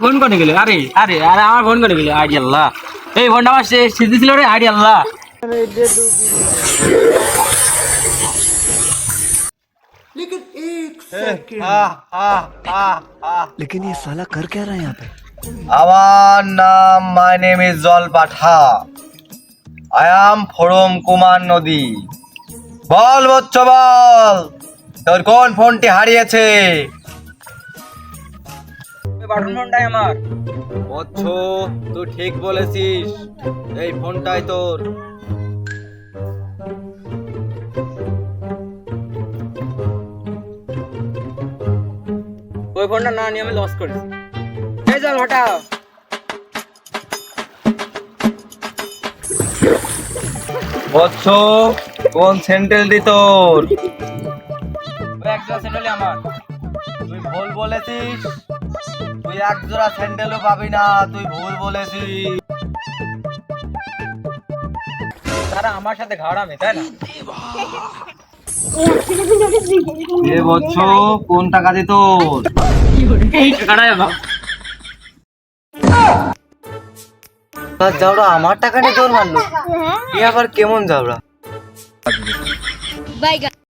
Phone করে গেলে আরে আরে আরে আমার ফোন করে গেলে আইডি আল্লাহ এই ফোনটা আমার সিদ্ধি ছিল রে আইডি আল্লাহ लेकिन ये साला कर क्या रहा है यहाँ पे? আমার নাম মাই নেম ইজ জল পাঠা আই এম ফরম কুমার নদী বল বচ্চ বল তোর কোন ফোনটি হারিয়েছে বাটন ফোনটাই আমার বচ্চ তুই ঠিক বলেছিস এই ফোনটাই তোর ওই ফোনটা না নিয়ে আমি লস করেছি এই চল হটাও বচ্চ কোন সেন্টেলটি তোর ওই একটা সেন্ডেলই আমার তুই ভুল বলেছিস তুই এক জোড়া স্যান্ডেলও পাবি না তুই ভুল বলেছিস তারা আমার সাথে ঘাড়ামে তাই না এ বচ্চ কোন টাকা দি তোর এই টাকাটাই আমার তার যাওরা আমার টাকা নিয়ে তোর মারলো এ আবার কেমন যাওরা বাইগান